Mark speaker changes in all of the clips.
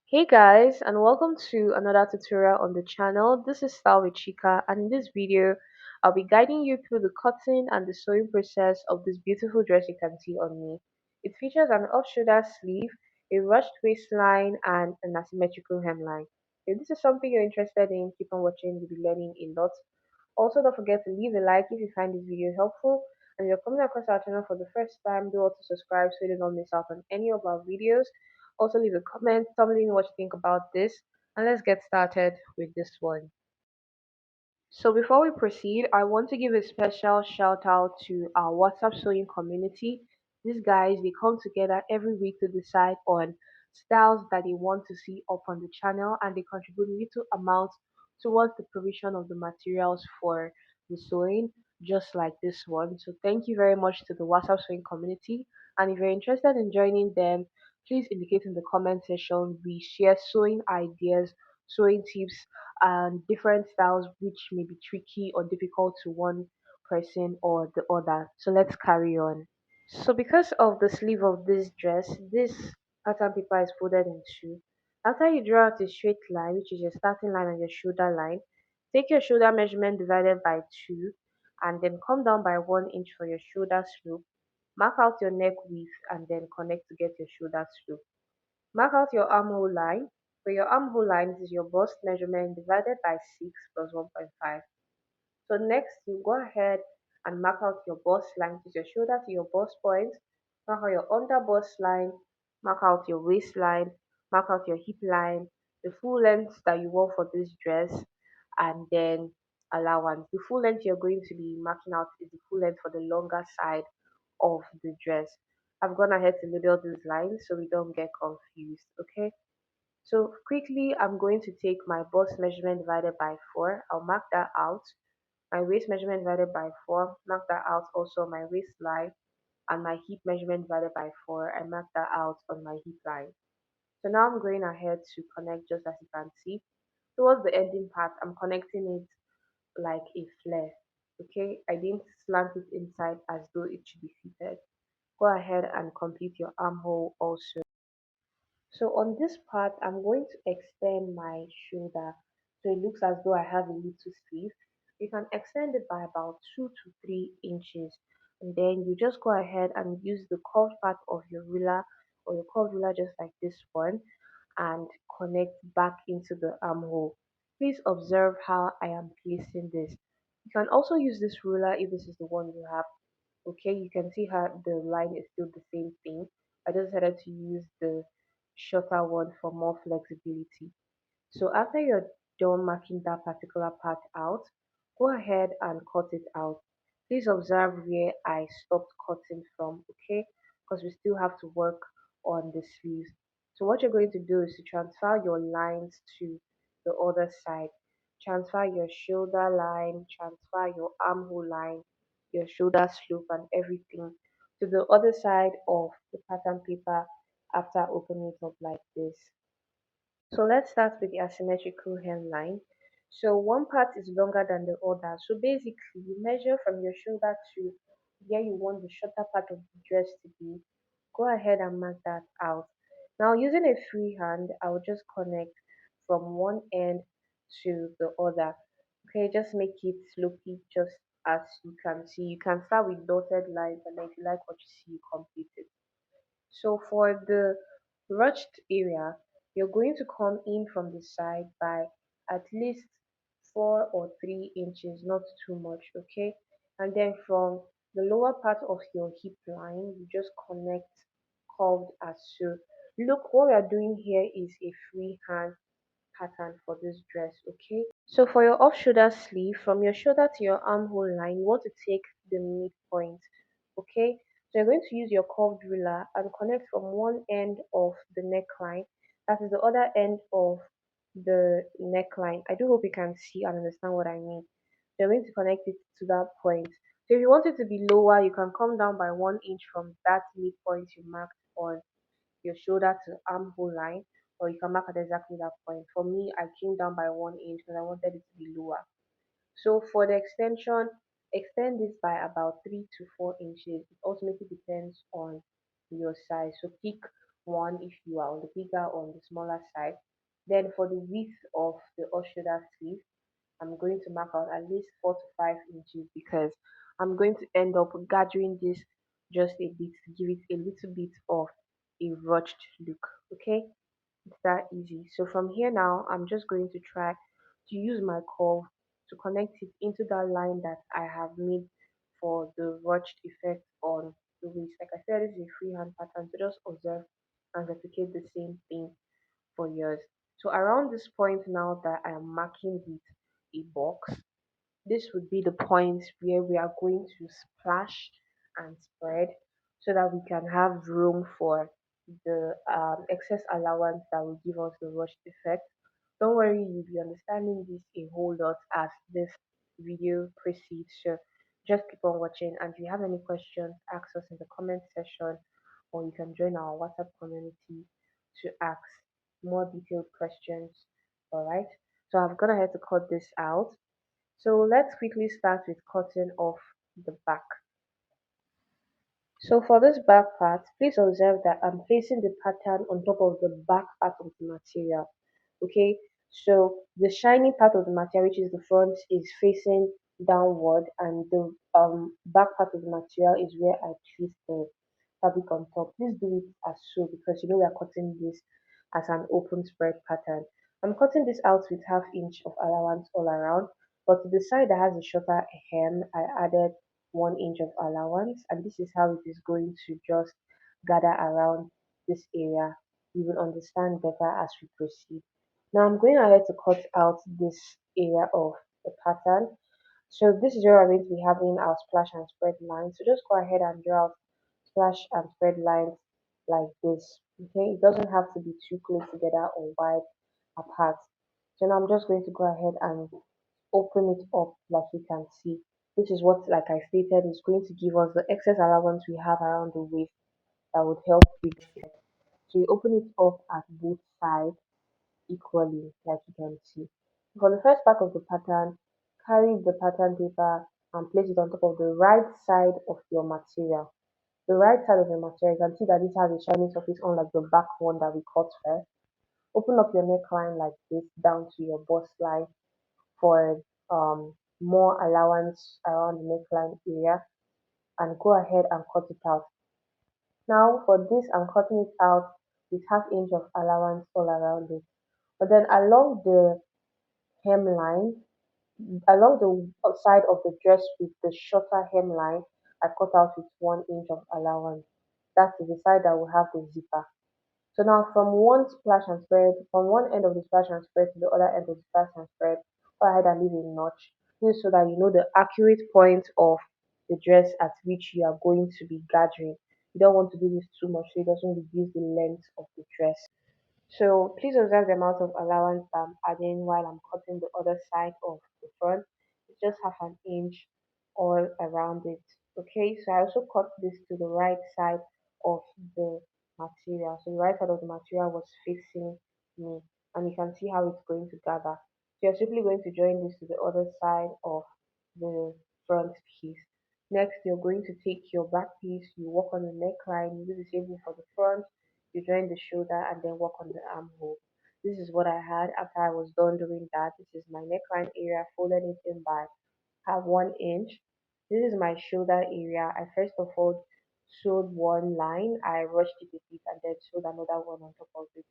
Speaker 1: Hey guys, and welcome to another tutorial on the channel. This is Style with Chika, and in this video, I'll be guiding you through the cutting and the sewing process of this beautiful dress you can see on me. It features an off-shoulder sleeve, a ruched waistline, and an asymmetrical hemline. If this is something you're interested in, keep on watching. You'll be learning a lot. Also, don't forget to leave a like if you find this video helpful. And if you're coming across our channel for the first time, do also subscribe so you don't miss out on any of our videos. Also, leave a comment, tell me what you think about this, and let's get started with this one. So before we proceed, I want to give a special shout out to our WhatsApp sewing community. These guys, they come together every week to decide on styles that they want to see up on the channel, and they contribute little amounts towards the provision of the materials for the sewing, just like this one. So thank you very much to the WhatsApp sewing community. And if you're interested in joining them, please indicate in the comment section. We share sewing ideas, sewing tips, and different styles which may be tricky or difficult to one person or the other. So let's carry on. So because of the sleeve of this dress, this pattern paper is folded in two. After you draw out a straight line, which is your starting line and your shoulder line, take your shoulder measurement divided by 2 and then come down by 1 inch for your shoulder slope. Mark out your neck width and then connect to get your shoulder slope. Mark out your armhole line. For your armhole line, this is your bust measurement divided by 6 plus 1.5. So next, you go ahead and mark out your bust line, which is your shoulder to your bust point. Mark out your under bust line. Mark out your waistline. Mark out your hip line, the full length that you want for this dress, and then allowance. The full length you're going to be marking out is the full length for the longer side of the dress. I've gone ahead to label these lines so we don't get confused, okay? So quickly, I'm going to take my bust measurement divided by 4. I'll mark that out. My waist measurement divided by 4, mark that out also my waistline, and my hip measurement divided by 4, I mark that out on my hip line. So now I'm going ahead to connect just as you can see. Towards the ending part, I'm connecting it like a flare. Okay, I didn't slant it inside as though it should be fitted. Go ahead and complete your armhole also. So on this part, I'm going to extend my shoulder so it looks as though I have a little sleeve. You can extend it by about 2 to 3 inches, and then you just go ahead and use the curved part of your ruler or your curved ruler just like this one and connect back into the armhole. Please observe how I am placing this. You can also use this ruler if this is the one you have. Okay, you can see how the line is still the same thing. I just decided to use the shorter one for more flexibility. So after you're done marking that particular part out, go ahead and cut it out. Please observe where I stopped cutting from, okay? Because we still have to work on the sleeves. So what you're going to do is to transfer your lines to the other side. Transfer your shoulder line, transfer your armhole line, your shoulder slope and everything to the other side of the pattern paper after opening it up like this. So let's start with the asymmetrical hemline. So one part is longer than the other. So basically, you measure from your shoulder to where you want the shorter part of the dress to be. Go ahead and mark that out. Now, using a free hand, I'll just connect from one end to the other. Okay, just make it slopey just as you can see. You can start with dotted lines, and then if you like what you see, you complete it. So for the ruched area, you're going to come in from the side by at least 4 or 3 inches, not too much, okay? And then from the lower part of your hip line, you just connect curved as so. Look, what we are doing here is a freehand pattern for this dress, okay? So for your off shoulder sleeve, from your shoulder to your armhole line, you want to take the midpoint, okay? So you're going to use your curved ruler and connect from one end of the neckline, that is the other end of the neckline. I do hope you can see and understand what I mean. So you're going to connect it to that point. So if you want it to be lower, you can come down by 1 inch from that midpoint you marked on your shoulder to armhole line, or you can mark at exactly that point. For me, I came down by 1 inch because I wanted it to be lower. So for the extension, extend this by about 3 to 4 inches. It ultimately depends on your size. So pick one if you are on the bigger or on the smaller side. Then for the width of the off shoulder sleeve, I'm going to mark out at least 4 to 5 inches because I'm going to end up gathering this just a bit to give it a little bit of a ruched look. Okay, it's that easy. So from here now, I'm just going to try to use my curve to connect it into that line that I have made for the ruched effect on the waist. Like I said, this is a freehand pattern, so just observe and replicate the same thing for yours. So around this point now that I am marking with a box, this would be the point where we are going to splash and spread so that we can have room for the excess allowance that will give us the rush effect. Don't worry, you'll be understanding this a whole lot as this video proceeds. So just keep on watching, and if you have any questions, ask us in the comment section, or you can join our WhatsApp community to ask more detailed questions. All right. So I've gone ahead to cut this out. So let's quickly start with cutting off the back. So for this back part, please observe that I'm placing the pattern on top of the back part of the material. Okay, so the shiny part of the material, which is the front, is facing downward, and the back part of the material is where I place the fabric on top. Please do it as so because you know we are cutting this as an open spread pattern. I'm cutting this out with ½ inch of allowance all around, but to the side that has a shorter hem, I added 1 inch of allowance, and this is how it is going to just gather around this area. You will understand better as we proceed. Now I'm going ahead to cut out this area of the pattern. So this is where we're going to be having our splash and spread lines. So just go ahead and draw out splash and spread lines like this. Okay, it doesn't have to be too close together or wide apart. So now I'm just going to go ahead and open it up like you can see. This is what, like I stated, is going to give us the excess allowance we have around the waist that would help with it. So you open it up at both sides equally, like you can see. For the first part of the pattern, carry the pattern paper and place it on top of the right side of your material. The right side of your material, you can see that this has a shiny surface unlike the back one that we cut first. Open up your neckline like this down to your bust line for more allowance around the neckline area, and go ahead and cut it out. Now for this, I'm cutting it out with ½ inch of allowance all around it. But then hemline, along the side of the dress with the shorter hemline, I cut out with 1 inch of allowance. That's the side that will have the zipper. So now from one splash and spread, from one end of the splash and spread to the other end of the splash and spread, go ahead and leave a notch. This is so that you know the accurate point of the dress at which you are going to be gathering. You don't want to do this too much so it doesn't reduce the length of the dress. So please observe the amount of allowance I'm adding while I'm cutting the other side of the front. It's just ½ inch all around it. Okay, so I also cut this to the right side of the material. So the right side of the material was facing me, and you can see how it's going to gather. So you're simply going to join this to the other side of the front piece. Next, you're going to take your back piece, you work on the neckline, you do the same thing for the front, you join the shoulder and then work on the armhole. This is what I had after I was done doing that. This is my neckline area, folded it in by have 1 inch. This is my shoulder area. I first of all sewed one line, I rushed it a bit and then sewed another one on top of it.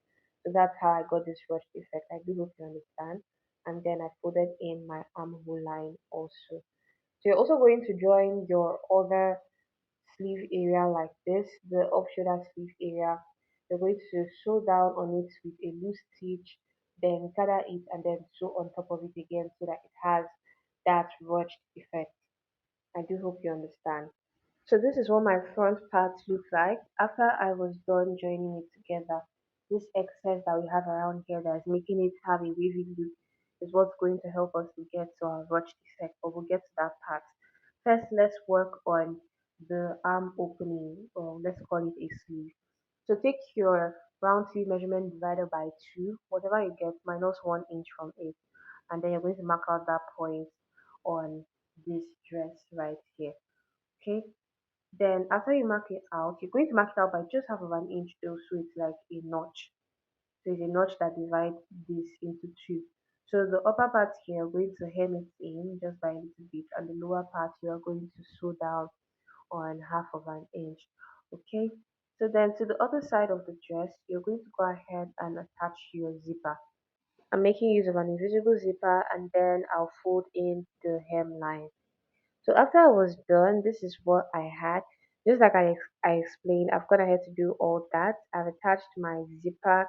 Speaker 1: So that's how I got this rush effect. I do hope you understand. And then I folded in my armhole line also. So you're also going to join your other sleeve area like this, the off shoulder sleeve area. You're going to sew down on it with a loose stitch, then gather it and then sew on top of it again so that it has that ruched effect. I do hope you understand. So this is what my front part looks like after I was done joining it together. This excess that we have around here that is making it have a wavy look is what's going to help us to get to our ruched effect, but we'll get to that part. First, let's work on the arm opening, or let's call it a sleeve. So take your round sleeve measurement divided by 2, whatever you get, minus 1 inch from it, and then you're going to mark out that point on this dress right here. Okay, Then after you mark it out, you're going to mark it out by just half of an inch though, so it's like a notch. So it's a notch that divides this into two. So the upper part here, you're going to hem it in just by a little bit, and the lower part you are going to sew down on half of an inch. Okay. So then to the other side of the dress, you're going to go ahead and attach your zipper. I'm making use of an invisible zipper, and then I'll fold in the hemline. So after I was done, this is what I had. Just like I explained, I've gone ahead to do all that. I've attached my zipper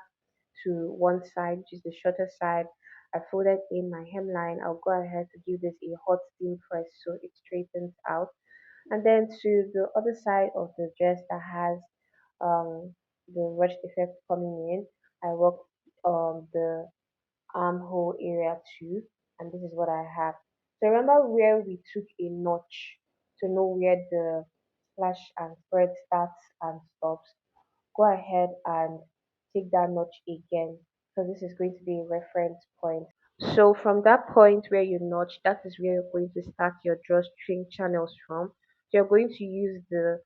Speaker 1: to one side, which is the shorter side. I folded in my hemline. I'll go ahead to give this a hot steam press so it straightens out. And then to the other side of the dress that has the ruched effect coming in, I worked the armhole area too, and this is what I have. So remember where we took a notch to know where the slash and spread starts and stops. Go ahead and take that notch again, because this is going to be a reference point. So from that point where you notch, that is where you're going to start your drawstring channels from. So you're going to use the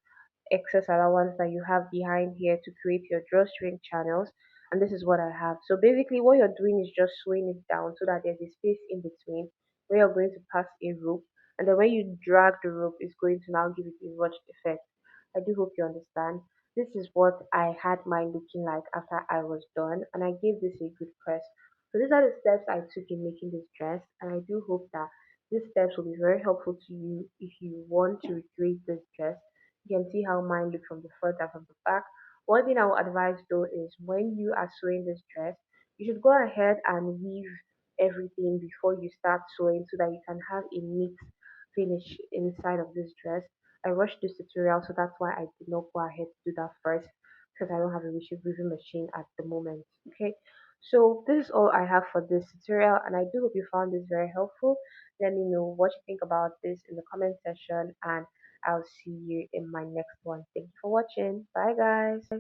Speaker 1: excess allowance that you have behind here to create your drawstring channels, and this is what I have. So basically what you're doing is just sewing it down so that there's a space in between where you're going to pass a rope, and then when you drag the rope, it's going to now give it a ruched effect. I do hope you understand. This is what I had mine looking like after I was done, and I gave this a good press. So these are the steps I took in making this dress, and I do hope that these steps will be very helpful to you if you want to recreate this dress. You can see how mine look from the front and from the back. One thing I would advise though is when you are sewing this dress, you should go ahead and weave everything before you start sewing so that you can have a neat finish inside of this dress. I rushed this tutorial, so that's why I did not go ahead to do that first, because I don't have a weaving machine at the moment. Okay, so this is all I have for this tutorial, and I do hope you found this very helpful. Let me know what you think about this in the comment section, and I'll see you in my next one. Thank you for watching. Bye, guys.